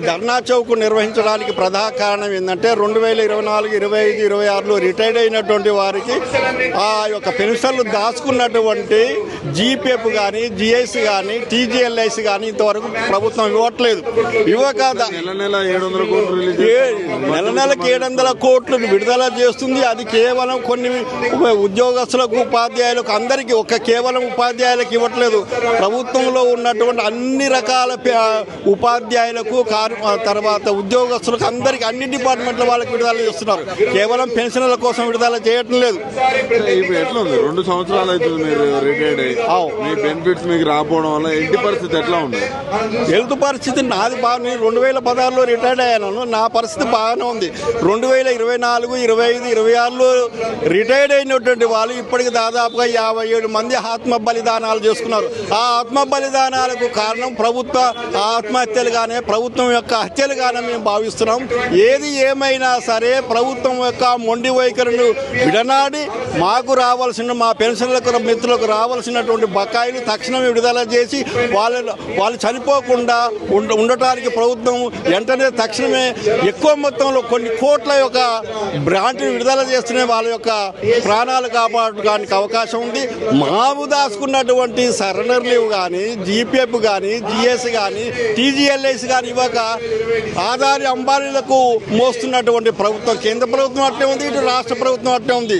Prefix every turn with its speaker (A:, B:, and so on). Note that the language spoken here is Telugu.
A: ధర్నా చౌక్ నిర్వహించడానికి ప్రధాన కారణం ఏంటంటే 2024, 25, 26లో రిటైర్డ్ అయినటువంటి వారికి ఆ యొక్క పెన్షన్లు దాచుకున్నటువంటి జీపీఎఫ్ కానీ, జిఎస్ కానీ, టీజీఎల్ఐసి కానీ ఇంతవరకు ప్రభుత్వం ఇవ్వట్లేదు. ఇవ్వక నెలకి 700 కోట్లు విడుదల చేస్తుంది. అది కేవలం కొన్ని ఉద్యోగస్తులకు, ఉపాధ్యాయులకు, అందరికీ కేవలం ఉపాధ్యాయులకు ఇవ్వట్లేదు. ప్రభుత్వంలో ఉన్నటువంటి అన్ని రకాల ఉపాధ్యాయులకు, తర్వాత ఉద్యోగస్తులకు, అందరికీ అన్ని డిపార్ట్మెంట్ల వాళ్ళకి విడుదల చేస్తున్నారు. కేవలం పెన్షన్ల కోసం విడుదల చేయటం లేదు.
B: ఎట్లా ఉంది? 2 సంవత్సరాలు అవుతుంది మీరు రిటైర్డ్ అయ్యి, మీ బెనిఫిట్స్ మీకు రాకపోవడం వల్ల ఇంటి పరిస్థితి ఎట్లా ఉంది?
A: హెల్త్ పరిస్థితి నాది బాగా. నేను 2016లో రిటైర్డ్ అయ్యాను. నా పరిస్థితి బాగానే ఉంది. 2024, 25, 26లో రిటైర్డ్ అయినటువంటి వాళ్ళు ఇప్పటికి దాదాపుగా 57 మంది ఆత్మ బలిదానాలు చేసుకున్నారు. ఆ ఆత్మ బలిదానాలకు కారణం ప్రభుత్వ ఆత్మహత్యలుగానే, ప్రభుత్వం యొక్క హత్యలుగానే మేము భావిస్తున్నాం. ఏది ఏమైనా సరే ప్రభుత్వం యొక్క మొండి వైఖరిని విడనాడి మాకు రావాల్సిన, మా పెన్షన్లకు, మిత్రులకు రావాల్సినటువంటి బకాయిలు తక్షణమే విడుదల చేసి వాళ్ళు చనిపోకుండా ఉండటానికి ప్రభుత్వం వెంటనే తక్షణమే ఎక్కువ మొత్తంలో కొన్ని కోట్ల యొక్క బ్రాండ్ని విడుదల చేస్తూనే వాళ్ళ యొక్క ప్రాణాలు కాపాడడానికి అవకాశం ఉంది. మాము దాచుకున్నటువంటి సరెండర్ లీవ్ కానీ, జీపీఎఫ్ కానీ, జిఎస్ కానీ, టీజీఎల్ఐసి కానీ ఇవ్వక ఆదాని అంబానీలకు మోస్తున్నటువంటి ప్రభుత్వం, కేంద్ర ప్రభుత్వం అట్టే ఉంది, ఇటు రాష్ట్ర ప్రభుత్వం అట్టే ఉంది.